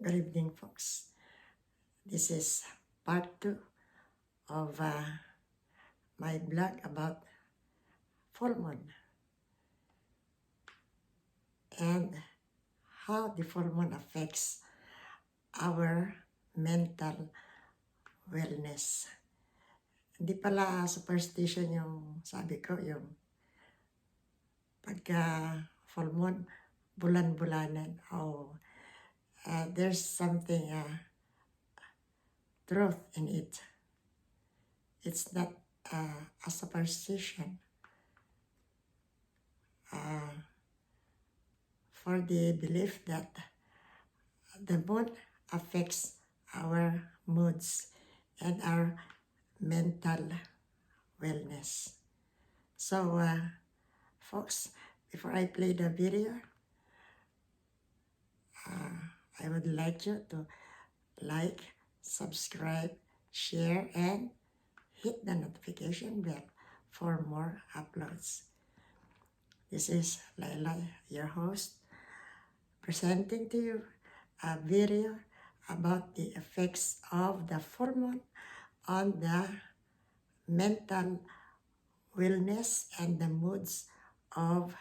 Good evening, folks. This is part 2 of my blog about full moon and how the full moon affects our mental wellness. Hindi pala superstition yung sabi ko, yung pagka full moon, bulan-bulanan. There's something truth in it. It's not a superstition. For the belief that the moon affects our moods and our mental wellness. So, folks, before I play the video, I would like you to like, subscribe, share, and hit the notification bell for more uploads. This is Laila, your host, presenting to you a video about the effects of the full moon on the mental wellness and the moods of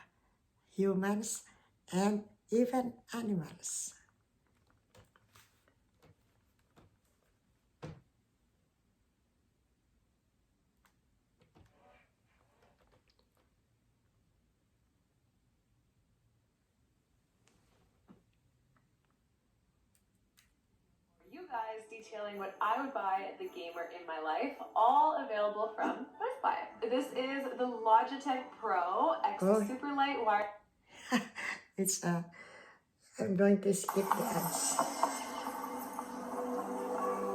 humans and even animals. You guys detailing what I would buy the gamer in my life, all available from Best Buy. This is the Logitech Pro X Super Light Wire. It's I'm going to skip the ads.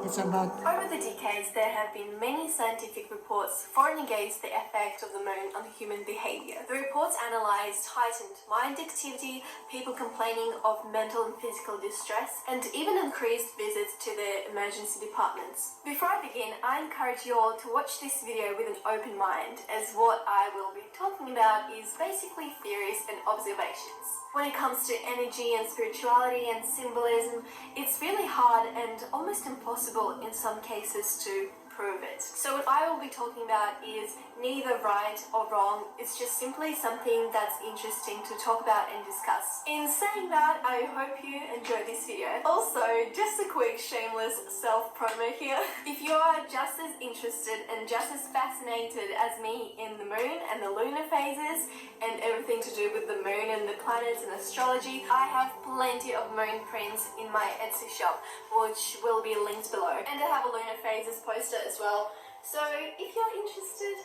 It's about... Over the decades, there have been many scientific reports for and against the effect of the moon on human behavior. The reports analyzed heightened mind activity, people complaining of mental and physical distress, and even increased visits to the emergency departments. Before I begin, I encourage you all to watch this video with an open mind, as what I will be talking about is basically theories and observations. When it comes to energy and spirituality and symbolism, it's really hard and almost impossible in some cases to prove it. So what I will be talking about is neither right or wrong, it's just simply something that's interesting to talk about and discuss. In saying that, I hope you enjoy this video. Also, just a quick shameless self-promo here. If you are just as interested and just as fascinated as me in the moon and the lunar phases and everything to do with the moon and the planets and astrology, I have plenty of moon prints in my Etsy shop, which will be linked below. And I have a lunar phases poster as well. So if you're interested,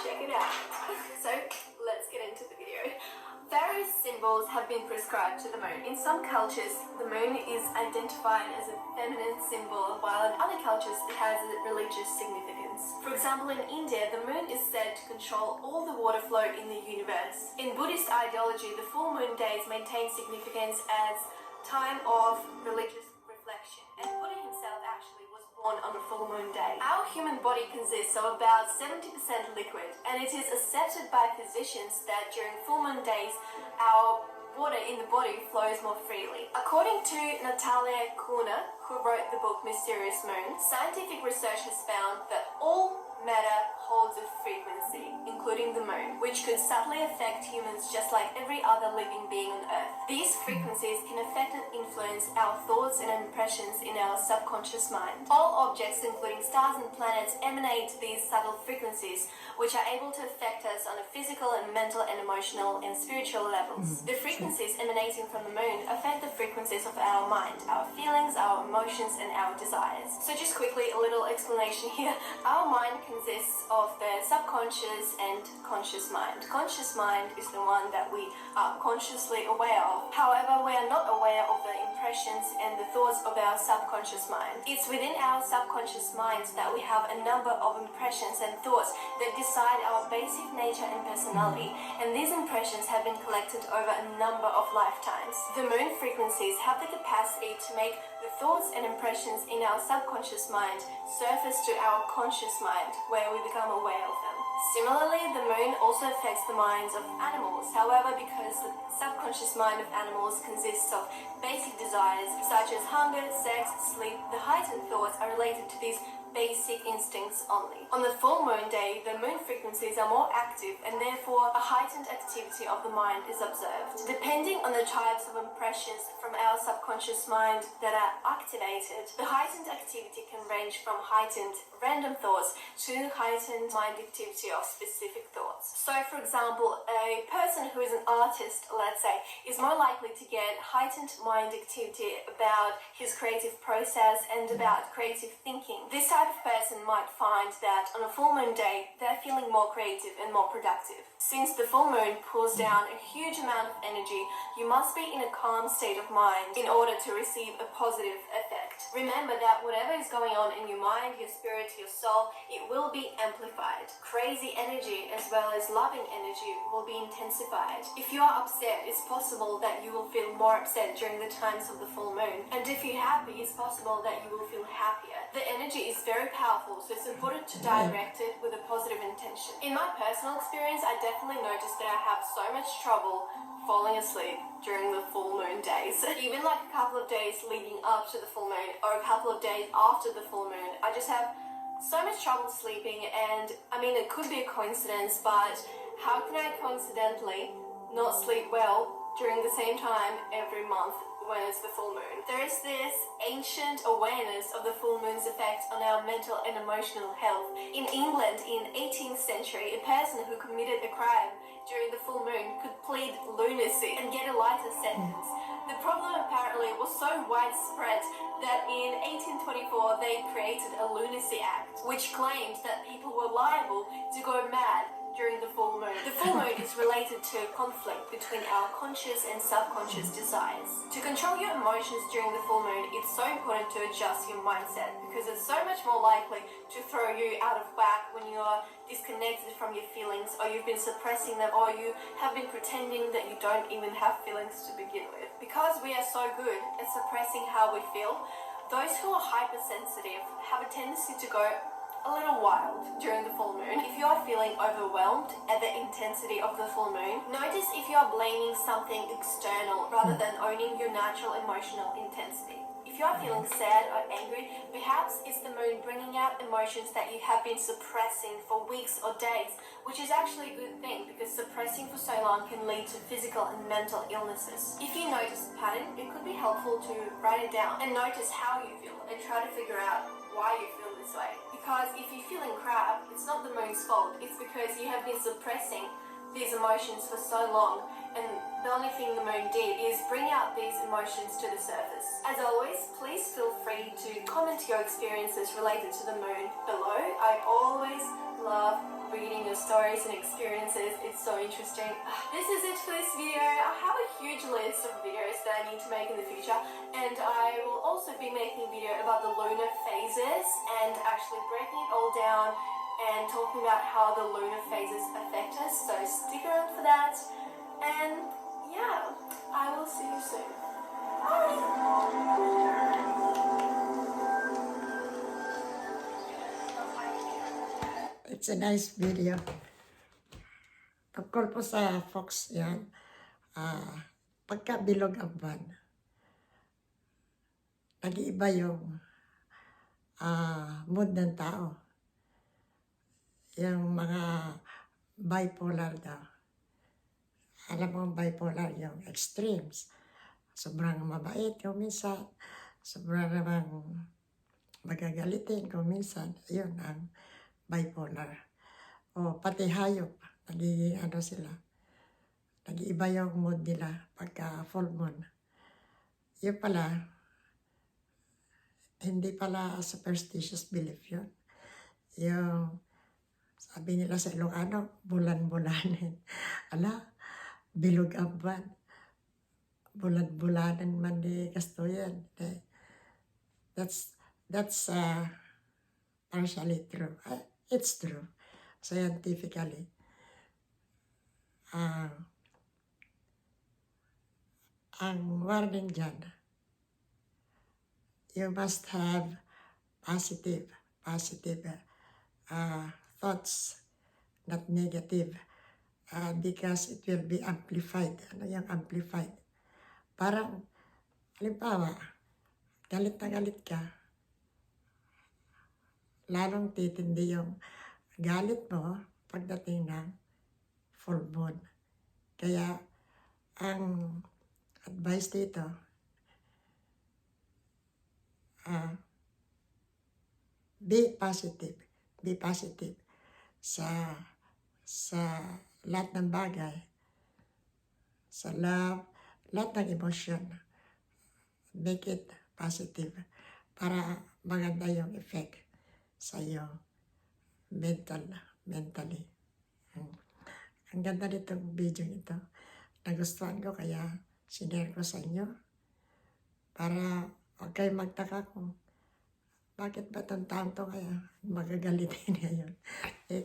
check it out. So let's get into the video. Various symbols have been prescribed to the moon. In some cultures, the moon is identified as a feminine symbol, while in other cultures it has a religious significance. For example, in India, the moon is said to control all the water flow in the universe. In Buddhist ideology, the full moon days maintain significance as time of religious reflection, and Buddha himself actually was born on a full moon day. Our human body consists of about 70% liquid, and it is accepted by physicians that during full moon days, our water in the body flows more freely. According to Natalia Kuna, who wrote the book Mysterious Moon, scientific research has found that all matter holds a frequency, including the moon, which could subtly affect humans just like every other living being on Earth. These frequencies can affect and influence our thoughts and impressions in our subconscious mind. All objects, including stars and planets, emanate these subtle frequencies, which are able to affect us on a physical and mental and emotional and spiritual levels. The frequencies emanating from the moon affect the frequencies of our mind, our feelings, our emotions, and our desires. So just quickly, a little explanation here. Our mind consists of the subconscious and conscious mind. Conscious mind is the one that we are consciously aware of. However, we are not aware of the impressions and the thoughts of our subconscious mind. It's within our subconscious minds that we have a number of impressions and thoughts that decide our basic nature and personality, and these impressions have been collected over a number of lifetimes. The moon frequencies have the capacity to make the thoughts and impressions in our subconscious mind surface to our conscious mind, where we become aware of them. Similarly, the moon also affects the minds of animals. However, because the subconscious mind of animals consists of basic desires such as hunger, sex, sleep, the heightened thoughts are related to these basic instincts only. On the full moon day, the moon frequencies are more active and therefore a heightened activity of the mind is observed. Depending on the types of impressions from our subconscious mind that are activated, the heightened activity can range from heightened random thoughts to heightened mind activity of specific thoughts. So for example, a person who is an artist, let's say, is more likely to get heightened mind activity about his creative process and about creative thinking. This type of person might find that on a full moon day, they're feeling more creative and more productive. Since the full moon pulls down a huge amount of energy, you must be in a calm state of mind in order to receive a positive effect. Remember that whatever is going on in your mind, your spirit, your soul, it will be amplified. Crazy energy as well as loving energy will be intensified. If you are upset, it's possible that you will feel more upset during the times of the full moon. And if you're happy, it's possible that you will feel happier. The energy is very powerful, so it's important to direct it with a positive intention. In my personal experience, I definitely noticed that I have so much trouble falling asleep during the full moon days. Even like a couple of days leading up to the full moon or a couple of days after the full moon, I just have so much trouble sleeping. And I mean, it could be a coincidence, but how can I coincidentally not sleep well during the same time every month when it's the full moon? There is this ancient awareness of the full moon's effect on our mental and emotional health. In England in 18th century, a person who committed a crime during the full moon could plead lunacy and get a lighter sentence. The problem apparently was so widespread that in 1824 they created a lunacy act which claimed that people were liable to go mad during the full moon. The full moon is related to conflict between our conscious and subconscious desires. To control your emotions during the full moon, it's so important to adjust your mindset because it's so much more likely to throw you out of whack when you're disconnected from your feelings, or you've been suppressing them, or you have been pretending that you don't even have feelings to begin with. Because we are so good at suppressing how we feel, those who are hypersensitive have a tendency to go a little wild during the full moon. If you are feeling overwhelmed at the intensity of the full moon, notice if you are blaming something external rather than owning your natural emotional intensity. If you are feeling sad or angry, perhaps it's the moon bringing out emotions that you have been suppressing for weeks or days, which is actually a good thing because suppressing for so long can lead to physical and mental illnesses. If you notice a pattern, it could be helpful to write it down and notice how you feel and try to figure out why you feel this way. Because if you're feeling crap, it's not the moon's fault. It's because you have been suppressing these emotions for so long, and the only thing the moon did is bring out these emotions to the surface. As always, please feel free to comment your experiences related to the moon below. I always love reading your stories and experiences. It's so interesting. This is it for this video. I have a huge list of videos that I need to make in the future, and I will also be making a video about the lunar phases and actually breaking it all down and talking about how the lunar phases affect us. So stick around for that, and yeah, I will see you soon. It's a nice video. Tungkol po sa fox yan, pagka bilog ang buwan, nag-iiba yung mood ng tao. Yung mga bipolar daw. Alam mo, bipolar yung extremes. Sobrang mabait kung minsan, sobrang namang magagalitin kung minsan. Yun ang bipolar. O pati hayop, nagiging ano sila, nag-iiba yung mood nila pagka full moon. Yun pala, hindi pala superstitious belief yun. Yung sabi nila sa Ilocano, bulan-bulanin. Ala, bilog ang buwan. Bulan-bulanan man di kastuyan. That's partially true. It's true. Scientifically. Ang warning dyan, you must have positive thoughts, not negative. Because it will be amplified. Ano yung amplified? Parang, halimbawa, galit na galit ka, lalong titindi yung galit mo pagdating ng full moon. Kaya, ang advice dito, be positive. Be positive sa lahat ng bagay, sa love, lahat ng emotion. Make it positive para maganda yung effect sa iyo mentally. Ang ganda nitong video nito. Nagustuhan ko kaya sinare ko sa inyo para huwag kayo magtaka kung bakit ba itong taong to kaya magagalitin niya yun.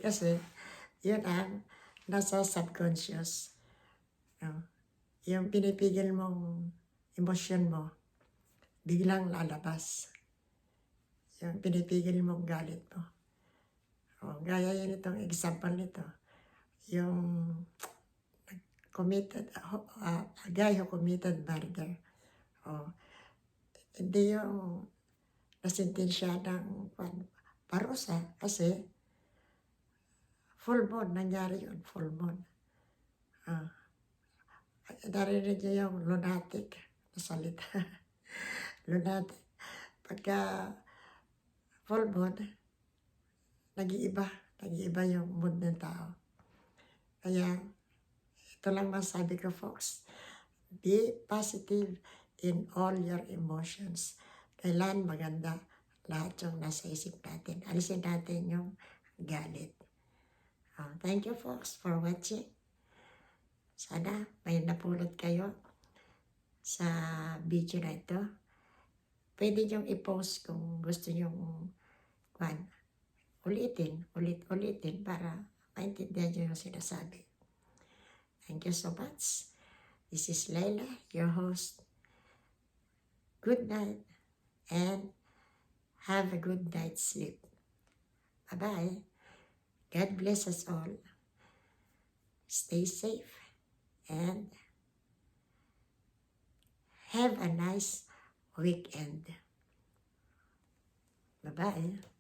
Kasi yun ang nasa subconscious. Yung pinipigil mong emosyon mo, biglang lalabas. Yung pinipigil mong galit mo. Gaya yun itong example nito. Yung a guy who committed murder. Hindi yung nasintensya ng parusa kasi full moon, nangyari yun, full moon. Narinig niyo yung lunatic na salita. Lunatic. Pagka full moon, nag-iiba yung mood ng tao. Kaya, ito lang masabi ko, folks. Be positive in all your emotions. Kailan maganda lahat yung nasa isip natin. Alisin natin yung galit. Thank you, folks, for watching. Sana may napulot kayo sa video na ito. Pwede niyong i-post kung gusto niyong ulitin para maintindihan niyo yung sinasabi. Thank you so much. This is Layla, your host. Good night and have a good night's sleep. Bye-bye. God bless us all. Stay safe and have a nice weekend. Bye-bye.